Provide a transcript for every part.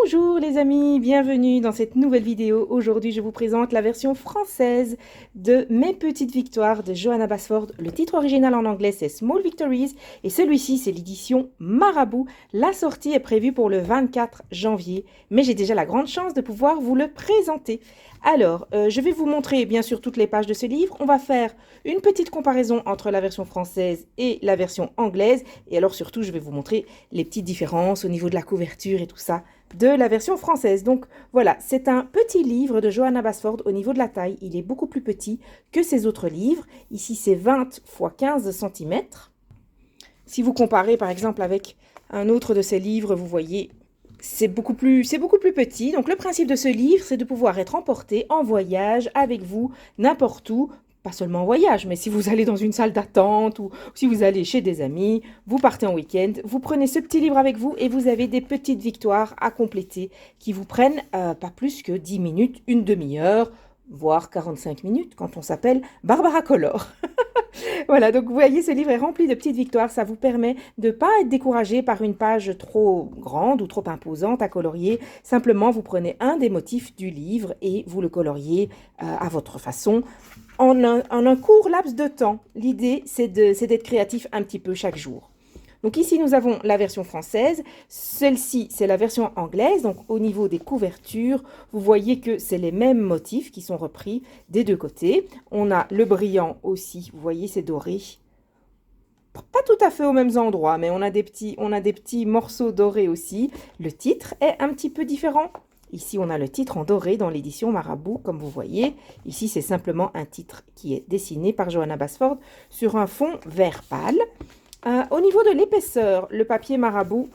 Bonjour les amis, bienvenue dans cette nouvelle vidéo. Aujourd'hui, je vous présente la version française de Mes petites victoires de Johanna Basford. Le titre original en anglais, c'est Small Victories et celui-ci, c'est l'édition Marabout. La sortie est prévue pour le 24 janvier, mais j'ai déjà la grande chance de pouvoir vous le présenter. Alors, je vais vous montrer bien sûr toutes les pages de ce livre. On va faire une petite comparaison entre la version française et la version anglaise. Et alors surtout, je vais vous montrer les petites différences au niveau de la couverture et tout ça de la version française. Donc voilà, c'est un petit livre de Johanna Basford au niveau de la taille. Il est beaucoup plus petit que ses autres livres. Ici, c'est 20 x 15 cm. Si vous comparez par exemple avec un autre de ses livres, vous voyez, c'est beaucoup plus petit. Donc le principe de ce livre, c'est de pouvoir être emporté en voyage avec vous, n'importe où. Pas seulement en voyage, mais si vous allez dans une salle d'attente ou si vous allez chez des amis, vous partez en week-end, vous prenez ce petit livre avec vous et vous avez des petites victoires à compléter qui vous prennent pas plus que 10 minutes, une demi-heure, voire 45 minutes quand on s'appelle Barbara Collor. Voilà, donc vous voyez, ce livre est rempli de petites victoires. Ça vous permet de ne pas être découragé par une page trop grande ou trop imposante à colorier. Simplement, vous prenez un des motifs du livre et vous le coloriez à votre façon en un court laps de temps. L'idée, c'est d'être créatif un petit peu chaque jour. Donc ici, nous avons la version française. Celle-ci, c'est la version anglaise. Donc au niveau des couvertures, vous voyez que c'est les mêmes motifs qui sont repris des deux côtés. On a le brillant aussi. Vous voyez, c'est doré. Pas tout à fait aux mêmes endroits, mais on a des petits morceaux dorés aussi. Le titre est un petit peu différent. Ici, on a le titre en doré dans l'édition Marabout, comme vous voyez. Ici, c'est simplement un titre qui est dessiné par Johanna Basford sur un fond vert pâle. Au niveau de l'épaisseur, le papier Marabout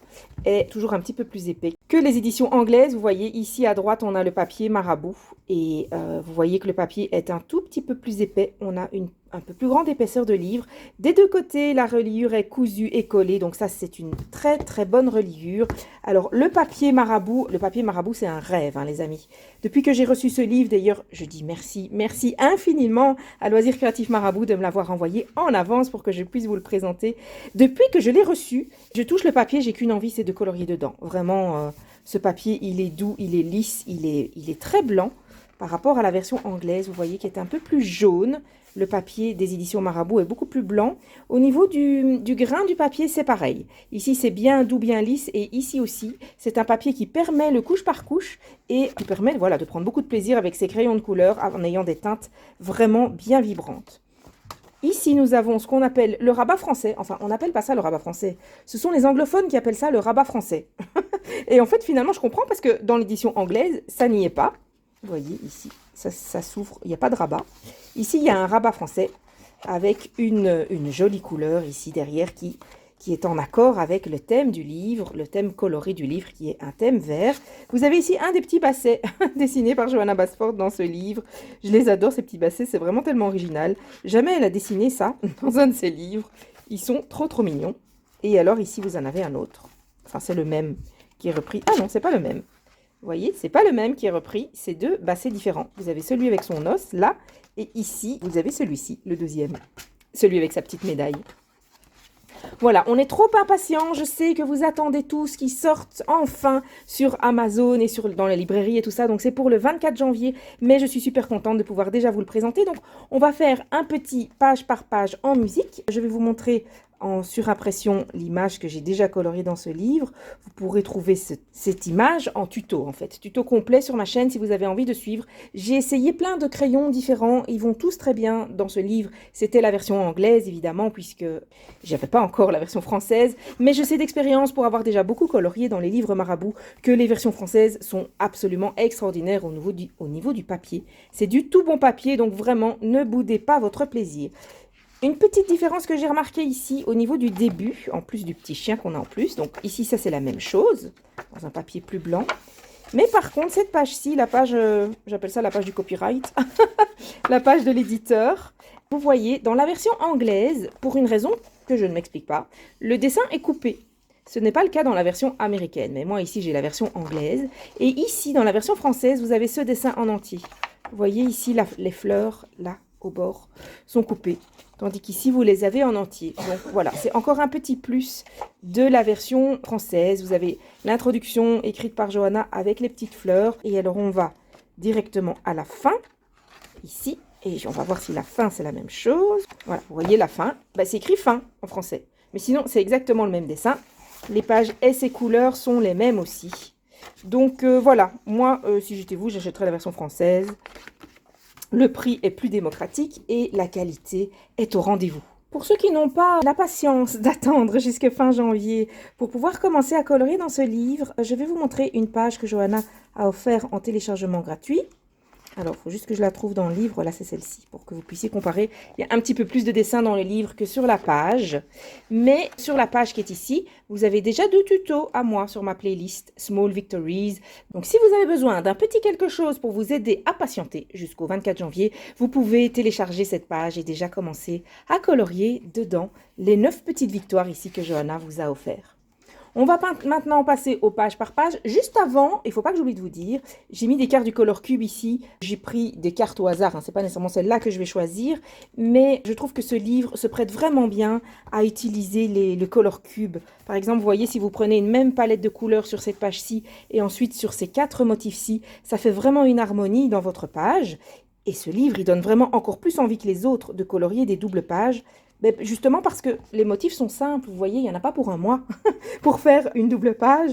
est toujours un petit peu plus épais que les éditions anglaises. Vous voyez ici à droite, on a le papier Marabout et vous voyez que le papier est un tout petit peu plus épais. On a un peu plus grande épaisseur de livre. Des deux côtés, la reliure est cousue et collée, donc ça c'est une très très bonne reliure. Alors le papier Marabout, c'est un rêve, hein, les amis. Depuis que j'ai reçu ce livre, d'ailleurs, je dis merci infiniment à Loisirs Créatifs Marabout de me l'avoir envoyé en avance pour que je puisse vous le présenter. Depuis que je l'ai reçu, je touche le papier, j'ai qu'une envie, c'est de colorier dedans. Vraiment, ce papier, il est doux, il est lisse, il est très blanc par rapport à la version anglaise. Vous voyez qu'il est un peu plus jaune. Le papier des éditions Marabout est beaucoup plus blanc. Au niveau du grain du papier, c'est pareil. Ici, c'est bien doux, bien lisse. Et ici aussi, c'est un papier qui permet le couche par couche et qui permet voilà, de prendre beaucoup de plaisir avec ses crayons de couleur en ayant des teintes vraiment bien vibrantes. Ici, nous avons ce qu'on appelle le rabat français. Enfin, on n'appelle pas ça le rabat français. Ce sont les anglophones qui appellent ça le rabat français. Et en fait, finalement, je comprends parce que dans l'édition anglaise, ça n'y est pas. Vous voyez, ici, ça s'ouvre, il n'y a pas de rabat. Ici, il y a un rabat français avec une jolie couleur ici derrière qui est en accord avec le thème du livre, le thème coloré du livre qui est un thème vert. Vous avez ici un des petits bassets dessinés par Johanna Basford dans ce livre. Je les adore, ces petits bassets, c'est vraiment tellement original. Jamais elle a dessiné ça dans un de ses livres. Ils sont trop mignons. Et alors ici, vous en avez un autre. Enfin, c'est le même qui est repris. Ah non, c'est pas le même. Vous voyez, c'est pas le même qui est repris, c'est deux bassets différents. Vous avez celui avec son os, là, et ici, vous avez celui-ci, le deuxième. Celui avec sa petite médaille. Voilà, on est trop impatients. Je sais que vous attendez tous qu'ils sortent enfin sur Amazon et dans les librairies et tout ça. Donc, c'est pour le 24 janvier. Mais je suis super contente de pouvoir déjà vous le présenter. Donc, on va faire un petit page par page en musique. Je vais vous montrer en surimpression l'image que j'ai déjà coloriée dans ce livre. Vous pourrez trouver cette image en tuto, en fait. Tuto complet sur ma chaîne si vous avez envie de suivre. J'ai essayé plein de crayons différents. Ils vont tous très bien dans ce livre. C'était la version anglaise, évidemment, puisque j'avais pas encore la version française. Mais je sais d'expérience, pour avoir déjà beaucoup colorié dans les livres Marabout, que les versions françaises sont absolument extraordinaires au niveau du papier. C'est du tout bon papier, donc vraiment, ne boudez pas votre plaisir. Une petite différence que j'ai remarquée ici au niveau du début, en plus du petit chien qu'on a en plus. Donc ici, ça c'est la même chose, dans un papier plus blanc. Mais par contre, cette page-ci, la page, j'appelle ça la page du copyright, la page de l'éditeur, vous voyez, dans la version anglaise, pour une raison que je ne m'explique pas, le dessin est coupé. Ce n'est pas le cas dans la version américaine, mais moi ici j'ai la version anglaise. Et ici, dans la version française, vous avez ce dessin en entier. Vous voyez ici les fleurs, là, au bord sont coupés. Tandis qu'ici, vous les avez en entier. Donc voilà, c'est encore un petit plus de la version française. Vous avez l'introduction écrite par Johanna avec les petites fleurs. Et alors, on va directement à la fin, ici. Et on va voir si la fin, c'est la même chose. Voilà, vous voyez la fin. Bah, c'est écrit fin en français. Mais sinon, c'est exactement le même dessin. Les pages et ses couleurs sont les mêmes aussi. Donc voilà, moi, si j'étais vous, j'achèterais la version française. Le prix est plus démocratique et la qualité est au rendez-vous. Pour ceux qui n'ont pas la patience d'attendre jusqu'à fin janvier pour pouvoir commencer à colorier dans ce livre, je vais vous montrer une page que Johanna a offert en téléchargement gratuit. Alors, il faut juste que je la trouve dans le livre. Là, c'est celle-ci, pour que vous puissiez comparer. Il y a un petit peu plus de dessins dans le livre que sur la page. Mais sur la page qui est ici, vous avez déjà 2 tutos à moi sur ma playlist Small Victories. Donc, si vous avez besoin d'un petit quelque chose pour vous aider à patienter jusqu'au 24 janvier, vous pouvez télécharger cette page et déjà commencer à colorier dedans les 9 petites victoires ici que Johanna vous a offert. On va maintenant passer aux pages par page. Juste avant, il ne faut pas que j'oublie de vous dire, j'ai mis des cartes du Color Cube ici. J'ai pris des cartes au hasard, hein. Ce n'est pas nécessairement celle-là que je vais choisir. Mais je trouve que ce livre se prête vraiment bien à utiliser le Color Cube. Par exemple, vous voyez, si vous prenez une même palette de couleurs sur cette page-ci et ensuite sur ces 4 motifs-ci, ça fait vraiment une harmonie dans votre page. Et ce livre, il donne vraiment encore plus envie que les autres de colorier des doubles pages. Ben, justement parce que les motifs sont simples, vous voyez, il n'y en a pas pour un mois pour faire une double page.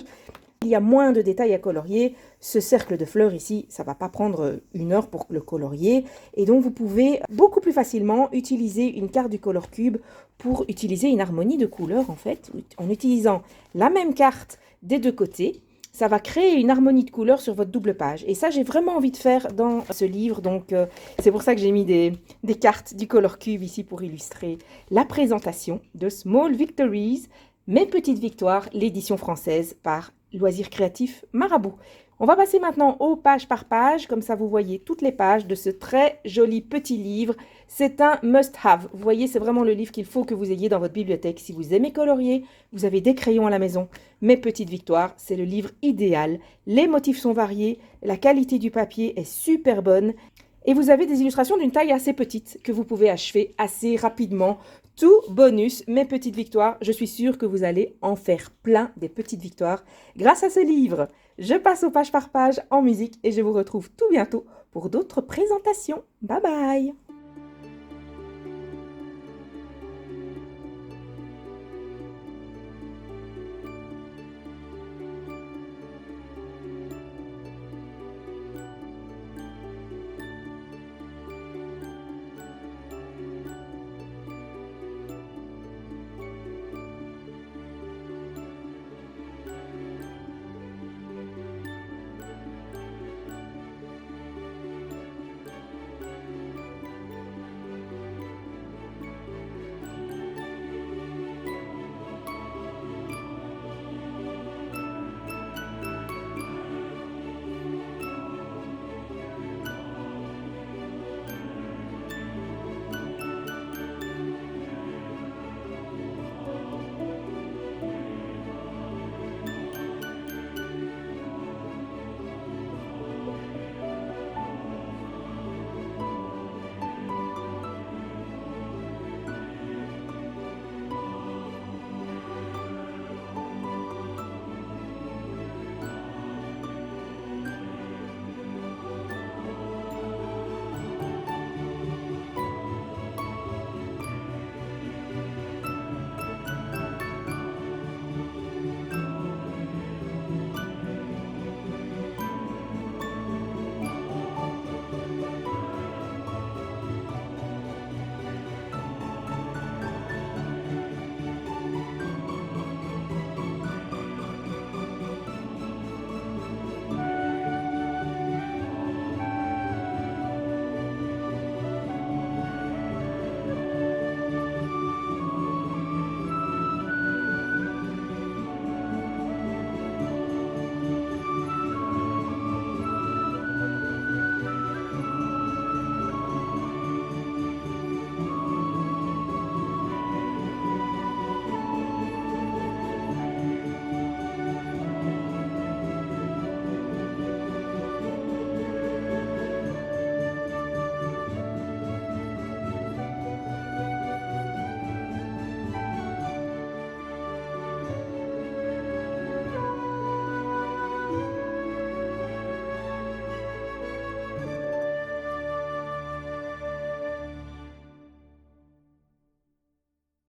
Il y a moins de détails à colorier. Ce cercle de fleurs ici, ça ne va pas prendre 1 heure pour le colorier. Et donc, vous pouvez beaucoup plus facilement utiliser une carte du Color Cube pour utiliser une harmonie de couleurs, en fait, en utilisant la même carte des 2 côtés. Ça va créer une harmonie de couleurs sur votre double page. Et ça, j'ai vraiment envie de faire dans ce livre. Donc, c'est pour ça que j'ai mis des cartes du Color Cube ici pour illustrer la présentation de Small Victories, mes petites victoires, l'édition française par Loisirs Créatifs Marabout. On va passer maintenant aux pages par page. Comme ça, vous voyez toutes les pages de ce très joli petit livre. C'est un must-have. Vous voyez, c'est vraiment le livre qu'il faut que vous ayez dans votre bibliothèque. Si vous aimez colorier, vous avez des crayons à la maison. Mes petites victoires, c'est le livre idéal. Les motifs sont variés, la qualité du papier est super bonne. Et vous avez des illustrations d'une taille assez petite que vous pouvez achever assez rapidement. Tout bonus, mes petites victoires, je suis sûre que vous allez en faire plein des petites victoires grâce à ce livre. Je passe aux pages par page en musique et je vous retrouve tout bientôt pour d'autres présentations. Bye bye!